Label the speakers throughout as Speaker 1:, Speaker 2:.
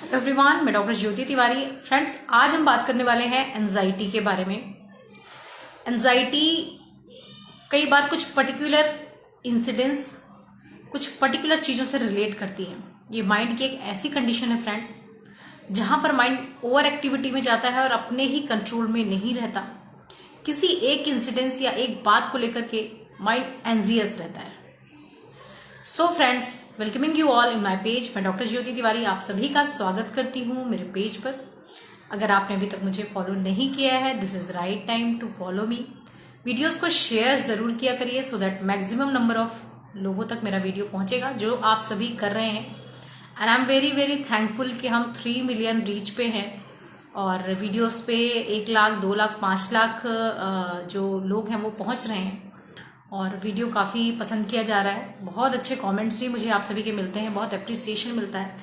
Speaker 1: Hello everyone, मैं doctor ज्योति Tiwari. Friends, आज हम बात करने वाले हैं एंजाइटी के बारे में। एंजाइटी कई बार कुछ पर्टिकुलर इंसिडेंट्स, कुछ पर्टिकुलर चीज़ों से रिलेट करती है। ये माइंड की एक ऐसी कंडीशन है फ्रेंड, जहाँ पर माइंड ओवर एक्टिविटी में जाता है और अपने ही कंट्रोल में नहीं रहता। किसी एक इंसिडेंस या एक बात को लेकर के माइंड एंजियस रहता है। So friends, welcoming you all in my page. मैं डॉक्टर ज्योति तिवारी आप सभी का स्वागत करती हूँ मेरे पेज पर। अगर आपने अभी तक मुझे फॉलो नहीं किया है, this is right time to follow me. Videos को शेयर ज़रूर किया करिए so that maximum number of लोगों तक मेरा वीडियो पहुँचेगा, जो आप सभी कर रहे हैं। And I am very very thankful कि हम 3 मिलियन रीच पे हैं और वीडियोस पे 1 लाख, 2 लाख, 5 लाख जो लोग हैं वो पहुँच रहे हैं और वीडियो काफ़ी पसंद किया जा रहा है। बहुत अच्छे कमेंट्स भी मुझे आप सभी के मिलते हैं, बहुत अप्रिसिएशन मिलता है।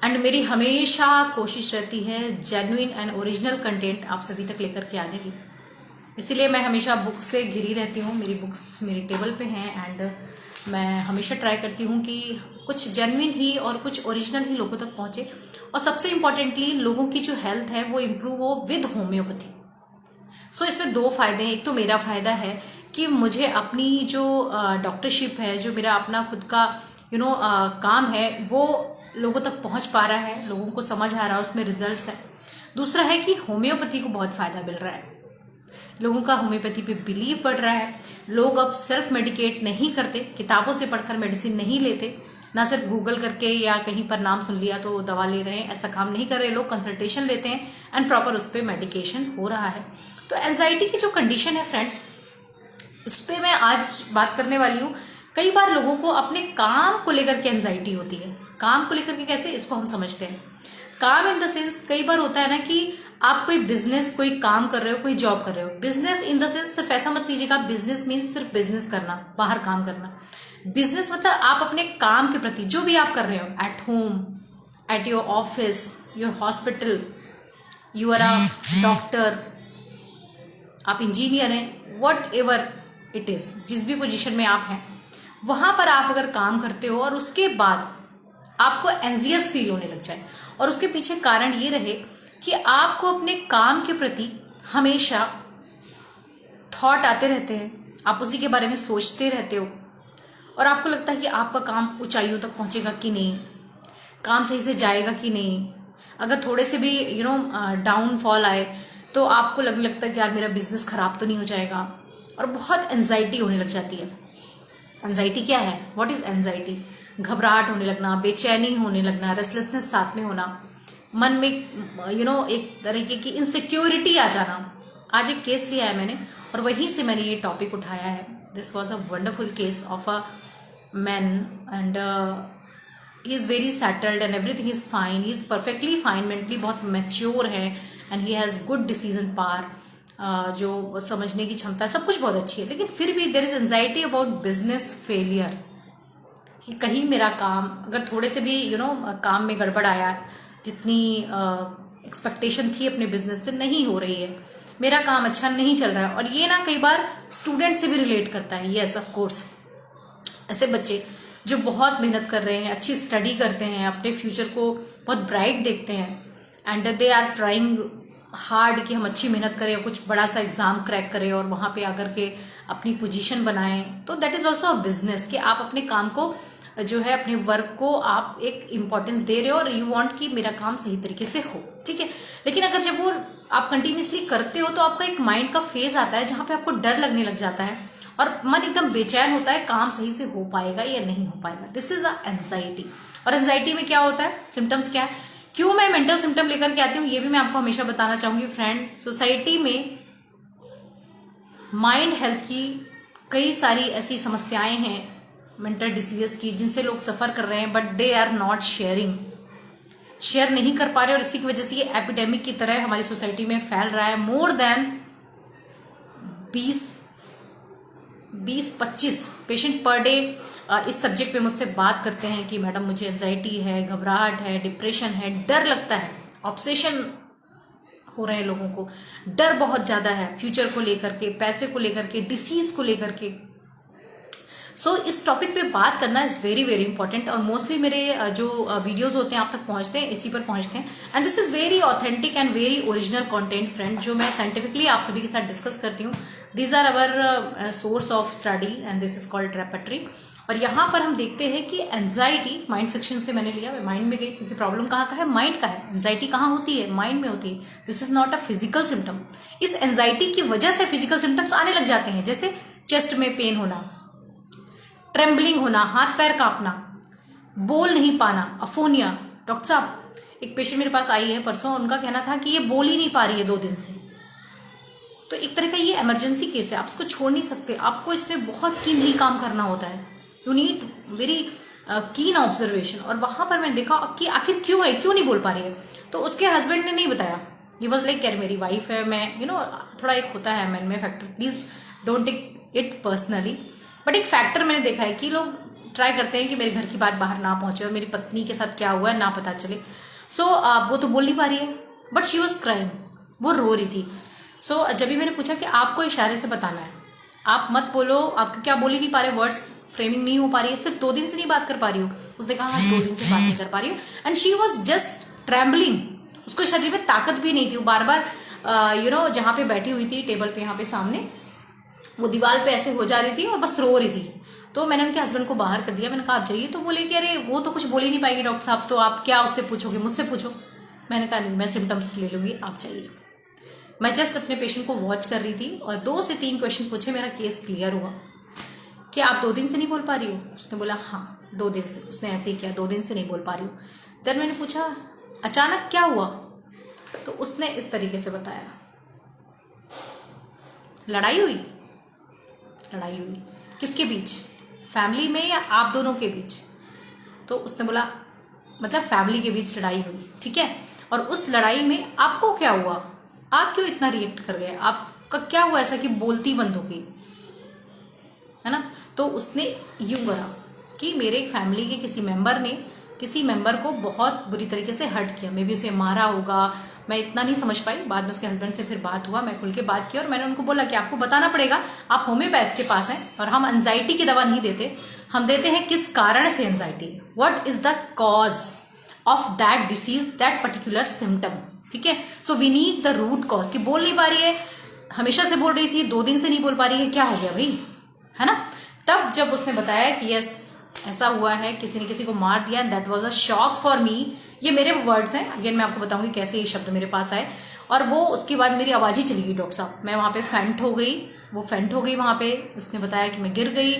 Speaker 1: एंड मेरी हमेशा कोशिश रहती है जेन्युइन एंड ओरिजिनल कंटेंट आप सभी तक लेकर के आने की। इसीलिए मैं हमेशा बुक्स से घिरी रहती हूँ। मेरी बुक्स मेरी टेबल पे हैं एंड मैं हमेशा ट्राई करती हूँ कि कुछ जेन्युइन ही और कुछ ओरिजिनल ही लोगों तक पहुँचे। और सबसे इम्पॉर्टेंटली, लोगों की जो हेल्थ है वो इम्प्रूव हो विद होम्योपैथी। सो इसमें 2 फायदे हैं। एक तो मेरा फ़ायदा है कि मुझे अपनी जो डॉक्टरशिप है, जो मेरा अपना खुद का काम है, वो लोगों तक पहुंच पा रहा है, लोगों को समझ आ रहा है, उसमें रिजल्ट्स है। दूसरा है कि होम्योपैथी को बहुत फ़ायदा मिल रहा है, लोगों का होम्योपैथी पे बिलीव बढ़ रहा है। लोग अब सेल्फ मेडिकेट नहीं करते, किताबों से पढ़कर मेडिसिन नहीं लेते, ना सिर्फ गूगल करके या कहीं पर नाम सुन लिया तो दवा ले रहे हैं, ऐसा काम नहीं कर रहे। लोग कंसल्टेशन लेते हैं एंड प्रॉपर उस पर मेडिकेशन हो रहा है। तो एंजाइटी की जो कंडीशन है फ्रेंड्स, उस पर मैं आज बात करने वाली हूँ। कई बार लोगों को अपने काम को लेकर के एंजाइटी होती है। काम को लेकर के कैसे, इसको हम समझते हैं। काम इन द सेंस, कई बार होता है ना कि आप कोई बिजनेस, कोई काम कर रहे हो, कोई जॉब कर रहे हो। बिजनेस इन द सेंस सिर्फ ऐसा मत लीजिएगा, बिजनेस मीन्स सिर्फ बिजनेस करना, बाहर काम करना। बिजनेस मतलब आप अपने काम के प्रति जो भी आप कर रहे हो, at home, at your office, your hospital, you are a doctor, आप इंजीनियर हैं, वट एवर इट इज़, जिस भी पोजीशन में आप हैं, वहाँ पर आप अगर काम करते हो और उसके बाद आपको एंजियस फील होने लग जाए और उसके पीछे कारण ये रहे कि आपको अपने काम के प्रति हमेशा थॉट आते रहते हैं, आप उसी के बारे में सोचते रहते हो और आपको लगता है कि आपका काम ऊंचाइयों तक पहुँचेगा कि नहीं, काम सही से जाएगा कि नहीं। अगर थोड़े से भी डाउनफॉल आए तो आपको लगने लगता है कि यार मेरा बिजनेस खराब तो नहीं हो जाएगा, और बहुत एंजाइटी होने लग जाती है। एंजाइटी क्या है? What is anxiety? घबराहट होने लगना, बेचैनी होने लगना, रेस्टलेसनेस साथ में होना, मन में एक तरीके की इनसिक्योरिटी आ जाना। आज एक केस लिया है मैंने और वहीं से मैंने ये टॉपिक उठाया है। This was a wonderful case of a man and he is very settled and everything is fine, he is perfectly fine, mentally बहुत मैच्योर है and he has good decision power, जो समझने की क्षमता, सब कुछ बहुत अच्छी है। लेकिन फिर भी there is anxiety about business failure, कि कहीं मेरा काम अगर थोड़े से भी काम में गड़बड़ आया, जितनी एक्सपेक्टेशन थी अपने बिजनेस से नहीं हो रही है, मेरा काम अच्छा नहीं चल रहा है। और ये ना कई बार स्टूडेंट से भी रिलेट करता है। येस, ऑफ कोर्स, ऐसे बच्चे जो बहुत मेहनत कर रहे हैं, अच्छी स्टडी करते हैं, अपने फ्यूचर को बहुत ब्राइट देखते हैं and they are trying hard कि हम अच्छी मेहनत करें और कुछ बड़ा सा एग्जाम क्रैक करें और वहाँ पे आकर के अपनी पोजीशन बनाएं। तो that is also a business, कि आप अपने काम को जो है, अपने वर्क को आप एक इम्पोर्टेंस दे रहे हो और यू वांट कि मेरा काम सही तरीके से हो, ठीक है। लेकिन अगर जब वो आप कंटिन्यूसली करते हो तो आपका एक माइंड का फेज आता है जहाँ पे आपको डर लगने लग जाता है और मन एकदम बेचैन होता है, काम सही से हो पाएगा या नहीं हो पाएगा। This is a anxiety. और एंजाइटी में क्या होता है, सिम्टम्स क्या है, क्यों मैं मेंटल सिम्टम लेकर के आती हूँ, ये भी मैं आपको हमेशा बताना चाहूंगी फ्रेंड। सोसाइटी में माइंड हेल्थ की कई सारी ऐसी समस्याएं हैं, मेंटल डिसीजेस की, जिनसे लोग सफ़र कर रहे हैं, but they are not share नहीं कर पा रहे और इसी की वजह से ये एपिडेमिक की तरह हमारी सोसाइटी में फैल रहा है। More than 20-25 patient per day इस सब्जेक्ट पे मुझसे बात करते हैं कि मैडम मुझे एंजाइटी है, घबराहट है, डिप्रेशन है, डर लगता है, ऑब्सेशन हो रहे हैं लोगों को, डर बहुत ज़्यादा है फ्यूचर को लेकर के, पैसे को लेकर के, डिसीज को लेकर के। सो इस टॉपिक पे बात करना इज़ वेरी वेरी इंपॉर्टेंट, और मोस्टली मेरे जो वीडियोस होते हैं आप तक पहुंचते हैं इसी पर पहुंचते हैं। And this is very authentic and very original content friend, जो मैं साइंटिफिकली आप सभी के साथ डिस्कस करती हूँ। These are our source of study and this is called repertory. और यहाँ पर हम देखते हैं कि एंजाइटी माइंड सेक्शन से मैंने लिया, माइंड में गई, क्योंकि प्रॉब्लम कहाँ का है, माइंड का है। एंजाइटी कहाँ होती है, माइंड में होती है। This is not a physical symptom. इस एंजाइटी की वजह से फिजिकल सिम्टम्स आने लग जाते हैं, जैसे चेस्ट में पेन होना, ट्रेम्बलिंग होना, हाथ पैर कांपना, बोल नहीं पाना, अफोनिया। डॉक्टर साहब, एक पेशेंट मेरे पास आई है परसों, उनका कहना था कि ये बोल ही नहीं पा रही है 2 दिन से। तो एक तरह का ये इमरजेंसी केस है, आप इसको छोड़ नहीं सकते, आपको इसमें बहुत कीनली काम करना होता है। You need very keen observation. और वहां पर मैंने देखा कि आखिर क्यों है, क्यों नहीं बोल पा रही है। तो उसके हस्बैंड ने नहीं बताया। ही वॉज लाइक, यार मेरी वाइफ है, मैं थोड़ा एक होता है मैन में factor, please don't take it personally. But एक फैक्टर मैंने देखा है कि लोग ट्राई करते हैं कि मेरे घर की बात बाहर ना पहुंचे और मेरी पत्नी के साथ क्या हुआ है ना पता चले। सो वो तो बोल नहीं पा रही है, बट शी वॉज क्राइम, वो रो रही थी। सो जब भी मैंने पूछा कि आपको इशारे से बताना है, आप मत बोलो, आप क्या बोल ही नहीं पा रहे, वर्ड्स फ्रेमिंग नहीं हो पा रही है, सिर्फ 2 दिन से नहीं बात कर पा रही हूँ। उसने कहा हाँ 2 दिन से बात नहीं कर पा रही हूँ। And she was just trembling, उसको शरीर में ताकत भी नहीं थी। वो बार बार जहाँ पे बैठी हुई थी टेबल पे, यहाँ पे सामने, वो दीवार पे ऐसे हो जा रही थी और बस रो रही थी। तो मैंने उनके हस्बैंड को बाहर कर दिया, मैंने कहा आप जाइए। तो बोले कि अरे वो तो कुछ बोल ही नहीं पाएगी डॉक्टर साहब, तो आप क्या उससे पूछोगे, मुझसे पूछो। मैंने कहा नहीं, मैं सिम्टम्स ले लूँगी, आप जाइए। मैं जस्ट अपने पेशेंट को वॉच कर रही थी और 2 से 3 क्वेश्चन पूछे, मेरा केस क्लियर हुआ। कि आप 2 दिन से नहीं बोल पा रही हो? उसने बोला हाँ 2 दिन से। उसने ऐसे ही किया, 2 दिन से नहीं बोल पा रही हूँ। देन मैंने पूछा अचानक क्या हुआ? तो उसने इस तरीके से बताया, लड़ाई हुई। लड़ाई हुई किसके बीच, फैमिली में या आप दोनों के बीच? तो उसने बोला मतलब फैमिली के बीच लड़ाई हुई, ठीक है। और उस लड़ाई में आपको क्या हुआ, आप क्यों इतना रिएक्ट कर गए, आपका क्या हुआ ऐसा कि बोलती बंद हो गई, है ना? तो उसने यूं कहा कि मेरे फैमिली के किसी मेंबर को बहुत बुरी तरीके से हर्ट किया, मे बी उसे मारा होगा, मैं इतना नहीं समझ पाई। बाद में उसके हस्बैंड से फिर बात हुआ, मैं खुल के बात की और मैंने उनको बोला कि आपको बताना पड़ेगा, आप होम्योपैथ के पास हैं और हम एंजाइटी की दवा नहीं देते, हम देते हैं किस कारण से anxiety, what is the cause of that disease, that particular symptom, ठीक है। So we need the root cause, कि बोल नहीं पा रही है, हमेशा से बोल रही थी, 2 दिन से नहीं बोल पा रही है, क्या हो गया भाई, है ना। तब जब उसने बताया कि यस ऐसा हुआ है, किसी ने किसी को मार दिया, that was a shock for me. ये मेरे वर्ड्स हैं, अगेन मैं आपको बताऊंगी कैसे ये शब्द मेरे पास आए। और वो उसके बाद मेरी आवाज़ ही चली गई डॉक्टर साहब, मैं वहाँ पे फेंट हो गई, वो फेंट हो गई वहाँ पे। उसने बताया कि मैं गिर गई,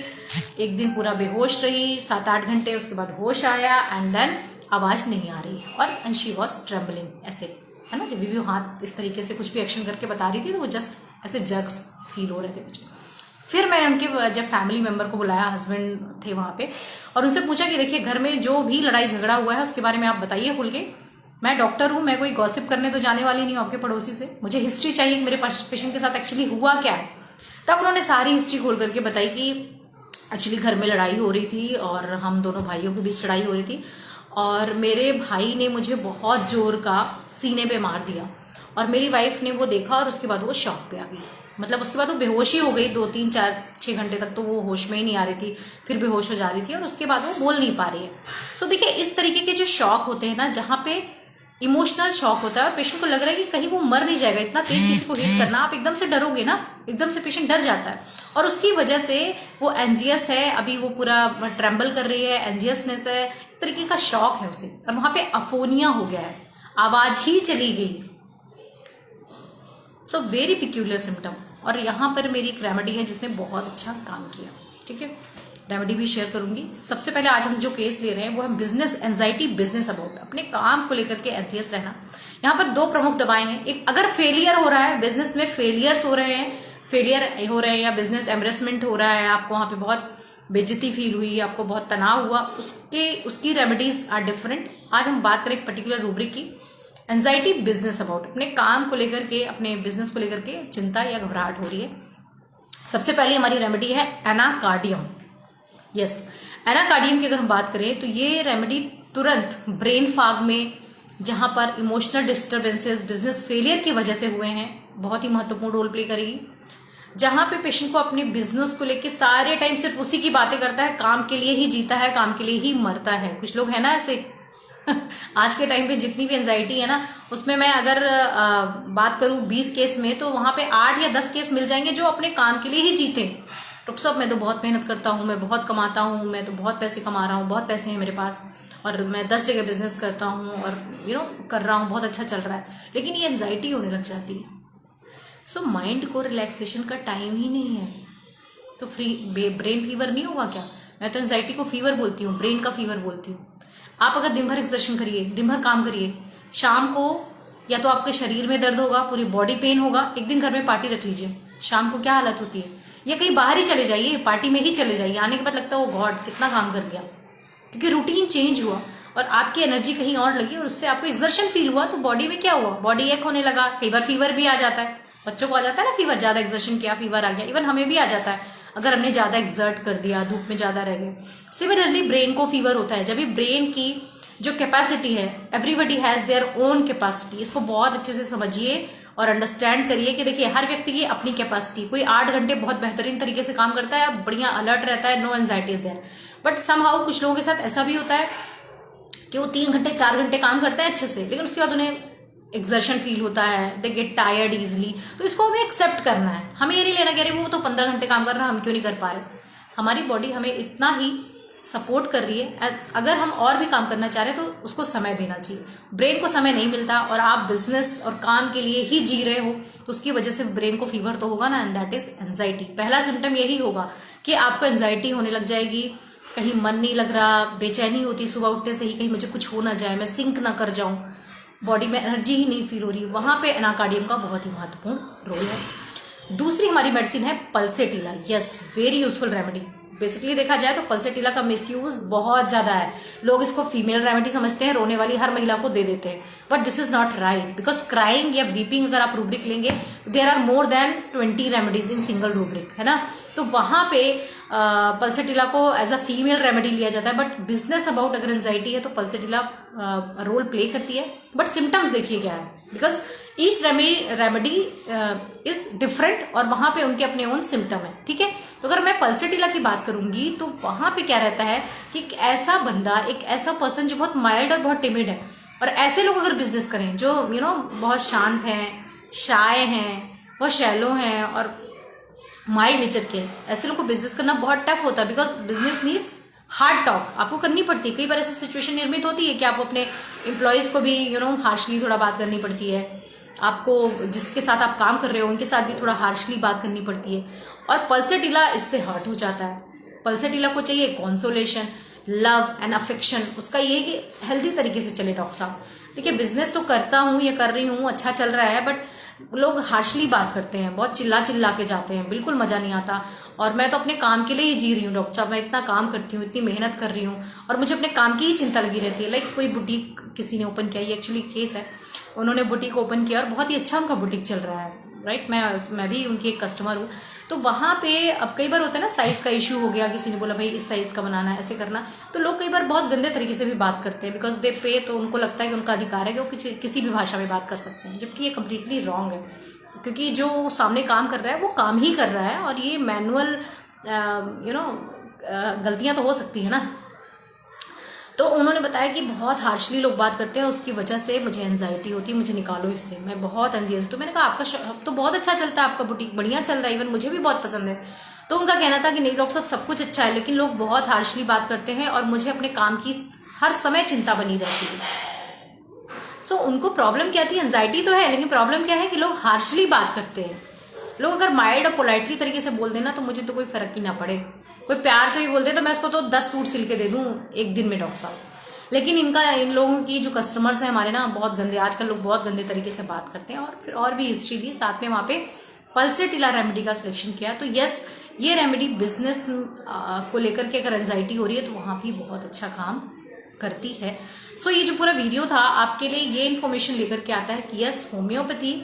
Speaker 1: एक दिन पूरा बेहोश रही, 7-8 घंटे, उसके बाद होश आया एंड देन आवाज़ नहीं आ रही, और एंड शी वॉज ट्रेम्बलिंग, ऐसे, है ना। जब भी वो हाथ इस तरीके से कुछ भी एक्शन करके बता रही थी तो वो जस्ट ऐसे जर्क्स फील हो रहे थे मुझे। फिर मैंने उनके जब फैमिली मेंबर को बुलाया, हस्बैंड थे वहाँ पे, और उनसे पूछा कि देखिए घर में जो भी लड़ाई झगड़ा हुआ है उसके बारे में आप बताइए खुल के, मैं डॉक्टर हूँ, मैं कोई गॉसिप करने तो जाने वाली नहीं हूँ आपके पड़ोसी से, मुझे हिस्ट्री चाहिए कि मेरे पेशेंट के साथ एक्चुअली हुआ क्या है। तब उन्होंने सारी हिस्ट्री खोल करके बताई कि एक्चुअली घर में लड़ाई हो रही थी और हम दोनों भाइयों के बीच लड़ाई हो रही थी, और मेरे भाई ने मुझे बहुत जोर का सीने पे मार दिया, और मेरी वाइफ ने वो देखा और उसके बाद वो शॉक पे आ गई। मतलब उसके बाद वो बेहोश ही हो गई, 2-3-4-6 घंटे तक तो वो होश में ही नहीं आ रही थी, फिर बेहोश हो जा रही थी और उसके बाद वो बोल नहीं पा रही है। सो देखिए इस तरीके के जो शॉक होते हैं ना, जहाँ पे इमोशनल शॉक होता है और पेशेंट को लग रहा है कि कहीं वो मर नहीं जाएगा, इतना तेज किसी को हिट करना, आप एकदम से डरोगे ना, एकदम से पेशेंट डर जाता है, और उसकी वजह से वो एंजियस है, अभी वो पूरा ट्रेम्बल कर रही है, एंजियसनेस है, एक तरीके का शॉक है उसे, और वहाँ पे अफोनिया हो गया है, आवाज ही चली गई। So very peculiar symptom. और यहाँ पर मेरी एक रेमेडी है जिसने बहुत अच्छा काम किया, ठीक है, रेमेडी भी शेयर करूंगी। सबसे पहले आज हम जो केस ले रहे हैं वो है बिजनेस एंजाइटी, बिजनेस अबाउट, अपने काम को लेकर के एंजियस रहना। यहाँ पर 2 प्रमुख दवाएं हैं, एक अगर फेलियर हो रहा है, बिजनेस में फेलियर्स हो रहे हैं, फेलियर हो रहे हैं या बिजनेस एम्बरेसमेंट हो रहा है, आपको वहाँ पे बहुत बेइज्जती फील हुई, आपको बहुत तनाव हुआ, उसकी रेमेडीज आर डिफरेंट। आज हम बात करें एक पर्टिकुलर रूब्रिक की, एंजाइटी बिजनेस अबाउट, अपने काम को लेकर के, अपने बिजनेस को लेकर के चिंता या घबराहट हो रही है। सबसे पहले हमारी रेमेडी है एनाकार्डियम। यस, एनाकार्डियम की अगर हम बात करें तो ये रेमेडी तुरंत ब्रेन फॉग में, जहां पर इमोशनल डिस्टर्बेंसेस बिजनेस फेलियर की वजह से हुए हैं, बहुत ही महत्वपूर्ण रोल प्ले करेगी। जहाँ पे पेशेंट को अपने बिजनेस को लेके सारे टाइम सिर्फ उसी की बातें करता है, काम के लिए ही जीता है, काम के लिए ही मरता है। कुछ लोग है ना ऐसे आज के टाइम पे जितनी भी एंजाइटी है ना, उसमें मैं अगर बात करूँ 20 केस में, तो वहाँ पे 8 या 10 केस मिल जाएंगे जो अपने काम के लिए ही जीते। डॉक्टर साहब मैं तो बहुत मेहनत करता हूँ, मैं बहुत कमाता हूँ, मैं तो बहुत पैसे कमा रहा हूँ, बहुत पैसे हैं मेरे पास, और मैं 10 जगह बिजनेस करता हूँ और कर रहा हूँ, बहुत अच्छा चल रहा है, लेकिन ये एंजाइटी होने लग जाती है। सो माइंड को रिलैक्सेशन का टाइम ही नहीं है, तो ब्रेन फीवर नहीं होगा क्या? मैं तो एंजाइटी को फीवर बोलती हूँ, ब्रेन का फीवर बोलती हूँ। आप अगर दिन भर एक्सर्शन करिए, दिन भर काम करिए, शाम को या तो आपके शरीर में दर्द होगा, पूरी बॉडी पेन होगा, एक दिन घर में पार्टी रख लीजिए, शाम को क्या हालत होती है? या कहीं बाहर ही चले जाइए, पार्टी में ही चले जाइए, आने के बाद लगता है वो गॉड कितना काम कर लिया, क्योंकि रूटीन चेंज हुआ और आपकी एनर्जी कहीं और लगी और उससे आपको एक्सर्शन फील हुआ, तो बॉडी में क्या हुआ? बॉडी एक होने लगा। कई बार फीवर भी आ जाता है, बच्चों को आ जाता है ना फीवर, ज्यादा एक्सर्शन किया फीवर आ गया, इवन हमें भी आ जाता है अगर हमने ज्यादा एक्सर्ट कर दिया, धूप में ज्यादा रह गए। सिमिलरली ब्रेन को फीवर होता है जब भी ब्रेन की जो कैपेसिटी है, everybody has their own capacity, इसको बहुत अच्छे से समझिए और अंडरस्टैंड करिए कि देखिए हर व्यक्ति की अपनी कैपेसिटी। कोई 8 घंटे बहुत बेहतरीन तरीके से काम करता है, बढ़िया अलर्ट रहता है, no anxieties there, but somehow कुछ लोगों के साथ ऐसा भी होता है कि वो 3 घंटे 4 घंटे काम करते हैं अच्छे से, लेकिन उसके बाद उन्हें एक्सर्शन फील होता है, दे गेट टायर्ड इजिली। तो इसको हमें एक्सेप्ट करना है, हमें ये नहीं लेना कि अरे वो तो 15 घंटे काम कर रहा है, हम क्यों नहीं कर पा रहे। हमारी बॉडी हमें इतना ही सपोर्ट कर रही है, अगर हम और भी काम करना चाह रहे हैं तो उसको समय देना चाहिए। ब्रेन को समय नहीं मिलता और आप बिजनेस और काम के लिए ही जी रहे हो, तो उसकी वजह से ब्रेन को फीवर तो होगा ना, एंड दैट इज एंजाइटी। पहला सिम्टम यही होगा कि आपको एंजाइटी होने लग जाएगी, कहीं मन नहीं लग रहा, बेचैनी होती सुबह उठते से ही, कहीं मुझे कुछ हो ना जाए, मैं सिंक ना कर जाऊं, बॉडी में एनर्जी ही नहीं फील हो रही। वहां पे एनाकार्डियम का बहुत ही महत्वपूर्ण रोल है। दूसरी हमारी मेडिसिन है pulsatilla. Yes, very useful remedy. Basically देखा जाए तो पल्सेटिला का मिसयूज बहुत ज्यादा है। लोग इसको फीमेल रेमेडी समझते हैं, रोने वाली हर महिला को दे देते हैं, but this is not right, because crying या वीपिंग अगर आप रूब्रिक लेंगे, there are more than 20 remedies in single rubric, है ना। तो वहां पे पल्सेटिला को एज अ फीमेल रेमेडी लिया जाता है, बट बिजनेस अबाउट अगर एंजाइटी है तो पल्सेटिला रोल प्ले करती है। बट सिम्टम्स देखिए क्या है, because each remedy is different और वहां पे उनके अपने ओन सिम्टम है, ठीक है। तो अगर मैं पल्सेटिला की बात करूंगी तो वहां पे क्या रहता है कि एक ऐसा बंदा, एक ऐसा पर्सन जो बहुत माइल्ड और बहुत टिमिड है, और ऐसे लोग अगर बिजनेस करें जो बहुत शांत हैं, शाय हैं, बहुत शैलो हैं और माइल्ड नेचर के, ऐसे लोग को बिजनेस करना बहुत टफ होता है, because business needs hard talk आपको करनी पड़ती है। कई बार ऐसी सिचुएशन निर्मित होती है कि आपको अपने एम्प्लॉयज को भी हार्शली थोड़ा बात करनी पड़ती है, आपको जिसके साथ आप काम कर रहे हो उनके साथ भी थोड़ा हार्शली बात करनी पड़ती है, और पल्सेटिला इससे हर्ट हो जाता है। पल्सेटिला को चाहिए कंसोलेशन, लव एंड अफेक्शन। उसका ये है कि हेल्दी तरीके से चले। डॉक्टर साहब देखिए, बिजनेस तो करता हूँ या कर रही हूँ, अच्छा चल रहा है, बट लोग हार्शली बात करते हैं, बहुत चिल्ला चिल्ला के जाते हैं, बिल्कुल मजा नहीं आता, और मैं तो अपने काम के लिए ही जी रही हूँ डॉक्टर साहब, मैं इतना काम करती हूँ, इतनी मेहनत कर रही हूँ, और मुझे अपने काम की ही चिंता लगी रहती है। लाइक कोई बुटीक किसी ने ओपन किया, ये एक्चुअली केस है, उन्होंने बुटीक ओपन किया और बहुत ही अच्छा उनका बुटीक चल रहा है, राइट। मैं भी उनकी एक कस्टमर हूँ। तो वहाँ पे अब कई बार होता है ना, साइज का इशू हो गया, किसी ने बोला भाई इस साइज का बनाना है, ऐसे करना, तो लोग कई बार बहुत गंदे तरीके से भी बात करते हैं, बिकॉज दे पे, तो उनको लगता है कि उनका अधिकार है कि वो किसी भी भाषा में बात कर सकते हैं, जबकि ये कम्प्लीटली रॉन्ग है, क्योंकि जो सामने काम कर रहा है वो काम ही कर रहा है, और ये मैनुअल गलतियां तो हो सकती है ना। तो उन्होंने बताया कि बहुत हार्शली लोग बात करते हैं, उसकी वजह से मुझे एंजाइटी होती है, मुझे निकालो इससे, मैं बहुत एंजियस हूँ। तो मैंने कहा आपका तो बहुत अच्छा चलता है, आपका बुटीक बढ़िया चल रहा है, इवन मुझे भी बहुत पसंद है। तो उनका कहना था कि नहीं डॉक्टर साहब सब कुछ अच्छा है, लेकिन लोग बहुत हार्शली बात करते हैं और मुझे अपने काम की हर समय चिंता बनी रहती है। सो उनको प्रॉब्लम क्या थी, एंजाइटी तो है, लेकिन प्रॉब्लम क्या है कि लोग हार्शली बात करते हैं। लोग अगर माइल्ड और पोलाइटली तरीके से बोल देना तो मुझे तो कोई फर्क ही ना पड़े, कोई प्यार से भी बोल दे तो मैं उसको तो 10 सूट सिल के दे दूं एक दिन में डॉक्टर साहब। लेकिन इन लोगों की जो कस्टमर्स हैं हमारे ना, बहुत गंदे, आजकल लोग बहुत गंदे तरीके से बात करते हैं। और फिर और भी हिस्ट्री ली, साथ में वहाँ पे पल्सेटिला रेमेडी का सिलेक्शन किया। तो यस, ये रेमेडी बिजनेस को लेकर के अगर एंजाइटी हो रही है तो वहाँ भी बहुत अच्छा काम करती है। सो ये जो पूरा वीडियो था आपके लिए ये इन्फॉर्मेशन लेकर के आता है कि यस, होम्योपैथी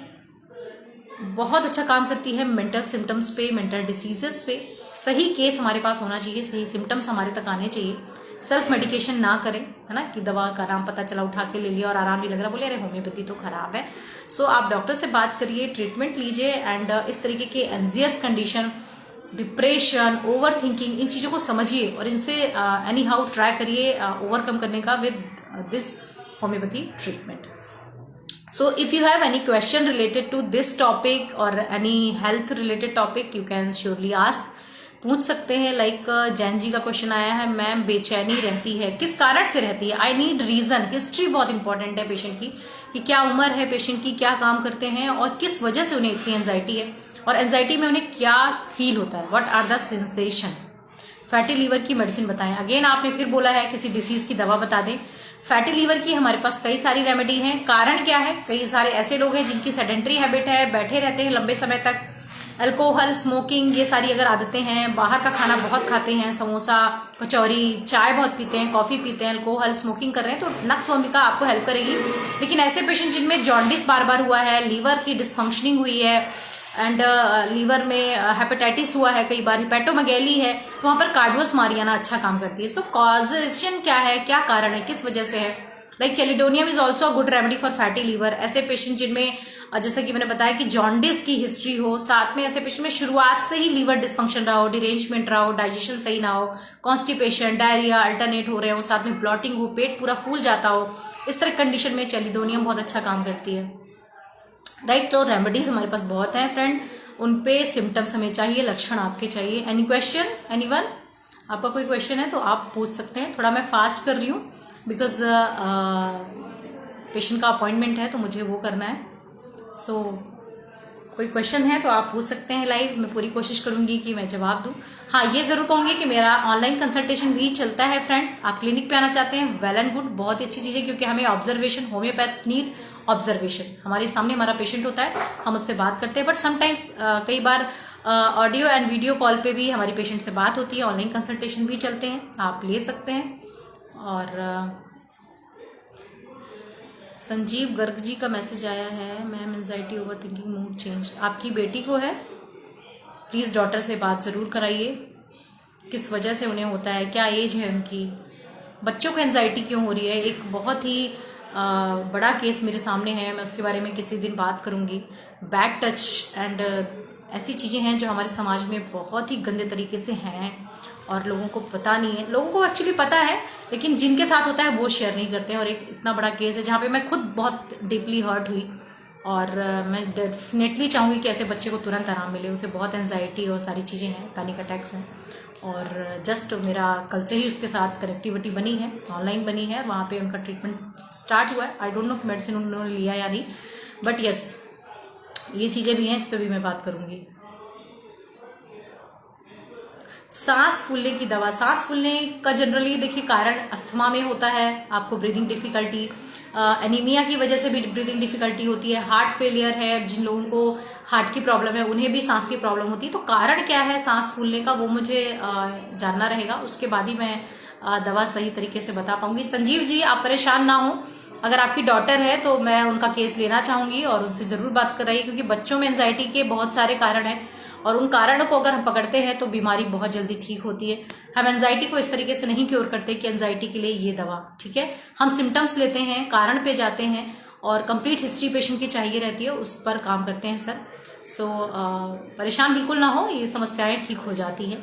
Speaker 1: बहुत अच्छा काम करती है मेंटल सिम्टम्स पे, मेंटल डिसीजेस पे। सही केस हमारे पास होना चाहिए, सही सिम्टम्स हमारे तक आने चाहिए, सेल्फ मेडिकेशन ना करें, है ना, कि दवा का नाम पता चला उठा के ले लिया और आराम नहीं लग रहा, बोले अरे होम्योपैथी तो खराब है। सो आप डॉक्टर से बात करिए, ट्रीटमेंट लीजिए एंड इस तरीके के anxious condition, depression, over thinking, इन चीज़ों को समझिए और इनसे एनी हाउ ट्राई करिए ओवरकम करने का with this homeopathy treatment. So if you have any question related to this topic or any health related topic, you can surely ask, पूछ सकते हैं। लाइक जैन जी का क्वेश्चन आया है, मैम बेचैनी रहती है, किस कारण से रहती है? I need reason. हिस्ट्री बहुत इंपॉर्टेंट है पेशेंट की, कि क्या उम्र है पेशेंट की, क्या काम करते हैं और किस वजह से उन्हें इतनी एंजाइटी है, और एंजाइटी में उन्हें क्या फील होता है, what are the sensation. Fatty liver की मेडिसिन बताएं। अगेन आपने फिर बोला है किसी डिसीज की दवा बता दें। फैटी लीवर की हमारे पास कई सारी रेमेडी हैं। कारण क्या है, कई सारे ऐसे लोग हैं जिनकी सेडेंटरी हैबिट है, बैठे रहते हैं लंबे समय तक, अल्कोहल, स्मोकिंग, ये सारी अगर आदतें हैं, बाहर का खाना बहुत खाते हैं, समोसा, कचौरी, चाय बहुत पीते हैं, कॉफ़ी पीते हैं, अल्कोहल, स्मोकिंग कर रहे हैं, तो नक्स वोमिका आपको हेल्प करेगी। लेकिन ऐसे पेशेंट जिनमें जॉन्डिस बार बार हुआ है, लीवर की डिसफंक्शनिंग हुई है एंड लीवर में हेपेटाइटिस हुआ है, कई बार हिपैटोमेगैली है, तो वहाँ पर कार्डियोस मारियाना अच्छा काम करती है। सो कॉजेशन क्या है, क्या कारण है, किस वजह से है? Like chelidonium is also a good remedy for fatty liver. ऐसे पेशेंट जिनमें जैसा कि मैंने बताया कि जॉन्डिस की हिस्ट्री हो, साथ में ऐसे पेशेंट में शुरुआत से ही लीवर डिस्फंक्शन रहा हो, डिरेंजमेंट रहा हो, डाइजेशन सही ना हो, कॉन्स्टिपेशन, डायरिया अल्टरनेट हो रहे हो, साथ में ब्लॉटिंग हो, पेट पूरा फूल जाता हो, इस तरह कंडीशन में चेलिडोनियम बहुत अच्छा काम करती है। राइट, तो रेमेडीज हमारे पास बहुत हैं फ्रेंड, उन पे सिम्टम्स हमें चाहिए, लक्षण आपके चाहिए। Any question, anyone? आपका कोई क्वेश्चन है तो आप पूछ सकते हैं। थोड़ा मैं फास्ट कर रही हूँ बिकॉज पेशेंट का अपॉइंटमेंट है तो मुझे वो करना है। सो कोई क्वेश्चन है तो आप पूछ सकते हैं लाइव, मैं पूरी कोशिश करूंगी कि मैं जवाब दूं। हाँ, ये ज़रूर कहूँगी कि मेरा ऑनलाइन कंसल्टेशन भी चलता है फ्रेंड्स। आप क्लिनिक पे आना चाहते हैं, वेल एंड गुड, बहुत ही अच्छी चीज़ है, क्योंकि हमें ऑब्जर्वेशन, होम्योपैथ्स नीड ऑब्जर्वेशन। हमारे सामने हमारा पेशेंट होता है, हम उससे बात करते हैं, बट समटाइम्स कई बार ऑडियो एंड वीडियो कॉल पे भी हमारी पेशेंट से बात होती है, ऑनलाइन कंसल्टेशन भी चलते हैं, आप ले सकते हैं। और संजीव गर्ग जी का मैसेज आया है, ma'am anxiety, over thinking, mood change आपकी बेटी को है, प्लीज़ डॉक्टर से बात ज़रूर कराइए, किस वजह से उन्हें होता है, क्या एज है उनकी, बच्चों को एंजाइटी क्यों हो रही है। एक बहुत ही बड़ा केस मेरे सामने है, मैं उसके बारे में किसी दिन बात करूँगी। बैड टच एंड ऐसी चीज़ें हैं जो हमारे समाज में बहुत ही गंदे तरीके से हैं और लोगों को पता नहीं है। लोगों को एक्चुअली पता है, लेकिन जिनके साथ होता है वो शेयर नहीं करते हैं। और एक इतना बड़ा केस है जहाँ पे मैं खुद बहुत डीपली हर्ट हुई, और मैं डेफिनेटली चाहूँगी कि ऐसे बच्चे को तुरंत आराम मिले। उसे बहुत एंजाइटी और सारी चीज़ें हैं, पैनिक अटैक्स हैं, और जस्ट मेरा कल से ही उसके साथ कनेक्टिविटी बनी है, ऑनलाइन बनी है, वहाँ पे उनका ट्रीटमेंट स्टार्ट हुआ है। आई डोंट नो कि मेडिसिन उन्होंने लिया या नहीं, बट यस, ये चीज़ें भी हैं, इस पर भी मैं बात करूँगी। सांस फूलने की दवा, सांस फूलने का जनरली देखिए कारण अस्थमा में होता है, आपको ब्रीदिंग डिफिकल्टी, एनीमिया की वजह से भी ब्रीदिंग डिफिकल्टी होती है, हार्ट फेलियर है, जिन लोगों को हार्ट की प्रॉब्लम है उन्हें भी सांस की प्रॉब्लम होती है। तो कारण क्या है सांस फूलने का, वो मुझे जानना रहेगा, उसके बाद ही मैं दवा सही तरीके से बता पाऊंगी। संजीव जी, आप परेशान ना हो, अगर आपकी डॉटर है तो मैं उनका केस लेना चाहूँगी और उनसे ज़रूर बात कराइए, क्योंकि बच्चों में एंजाइटी के बहुत सारे कारण हैं और उन कारणों को अगर हम पकड़ते हैं तो बीमारी बहुत जल्दी ठीक होती है। हम एंजाइटी को इस तरीके से नहीं क्योर करते कि एंजाइटी के लिए ये दवा, ठीक है। हम सिम्टम्स लेते हैं, कारण पे जाते हैं और कंप्लीट हिस्ट्री पेशेंट की चाहिए रहती है, उस पर काम करते हैं सर। सो परेशान बिल्कुल ना हो, ये समस्याएं ठीक हो जाती हैं।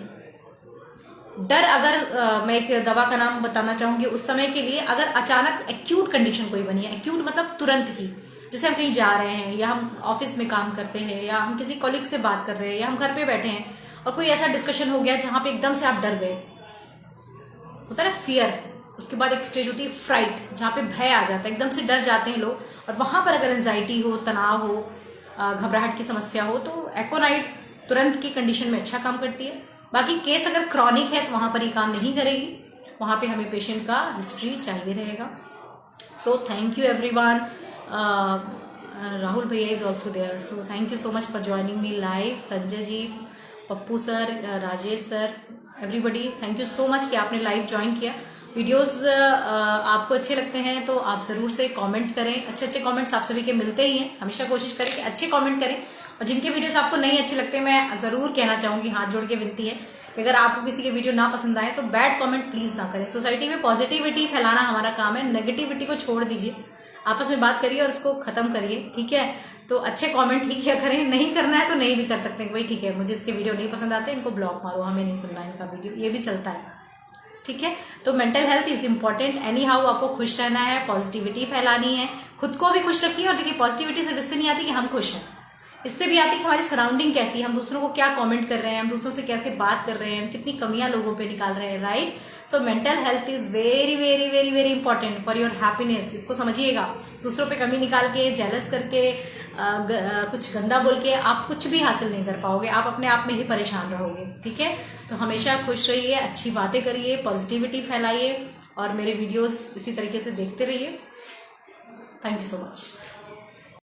Speaker 1: डर, अगर मैं एक दवा का नाम बताना चाहूँगी, उस समय के लिए अगर अचानक एक्यूट कंडीशन कोई बनी है, एक्यूट मतलब तुरंत की, जैसे हम कहीं जा रहे हैं या हम ऑफिस में काम करते हैं या हम किसी कॉलीग से बात कर रहे हैं या हम घर पे बैठे हैं और कोई ऐसा डिस्कशन हो गया जहाँ पे एकदम से आप डर गए, होता है ना फियर, उसके बाद एक स्टेज होती है फ्राइट, जहाँ पे भय आ जाता है, एकदम से डर जाते हैं लोग, और वहाँ पर अगर एंजाइटी हो, तनाव हो, घबराहट की समस्या हो, तो एक्वानाइट तुरंत की कंडीशन में अच्छा काम करती है। बाकी केस अगर क्रॉनिक है तो वहाँ पर ही काम नहीं करेगी, वहाँ पे हमें पेशेंट का हिस्ट्री चाहिए रहेगा। So thank you everyone. Rahul भैया is also there, so thank you so much for joining me live. Sanjay ji, Pappu sir, Rajesh sir, everybody, thank you so much कि आपने लाइव ज्वाइन किया। वीडियोस आपको अच्छे लगते हैं तो आप ज़रूर से कमेंट करें, अच्छे अच्छे कमेंट्स आप सभी के मिलते ही हैं, हमेशा कोशिश करें कि अच्छे कमेंट करें। और जिनके वीडियोस आपको नहीं अच्छे लगते, मैं ज़रूर कहना चाहूँगी, हाथ जोड़ के विनती है कि अगर आपको किसी के वीडियो ना पसंद आए तो बैड कमेंट प्लीज ना करें। सोसाइटी में पॉजिटिविटी फैलाना हमारा काम है, नेगेटिविटी को छोड़ दीजिए, आपस में बात करिए और उसको खत्म करिए, ठीक है। तो अच्छे कमेंट ही किया करें, नहीं करना है तो नहीं भी कर सकते भाई, ठीक है, मुझे इसके वीडियो नहीं पसंद आते, इनको ब्लॉक मारो, हमें नहीं सुनना इनका वीडियो, ये भी चलता है, ठीक है। तो mental health is important any how, आपको खुश रहना है, पॉजिटिविटी फैलानी है, खुद को भी खुश रखिए। और देखिए पॉजिटिविटी सिर्फ इससे नहीं आती कि हम खुश हैं, इससे भी आती है कि हमारी सराउंडिंग कैसी है, हम दूसरों को क्या कमेंट कर रहे हैं, हम दूसरों से कैसे बात कर रहे हैं, हम कितनी कमियां लोगों पे निकाल रहे हैं, right. So mental health is very very very very important for your happiness. इसको समझिएगा, दूसरों पे कमी निकाल के, जेलस करके, कुछ गंदा बोल के आप कुछ भी हासिल नहीं कर पाओगे, आप अपने आप में ही परेशान रहोगे, ठीक है। तो हमेशा खुश रहिए, अच्छी बातें करिए, पॉजिटिविटी फैलाइए और मेरे वीडियोस इसी तरीके से देखते रहिए। Thank you so much.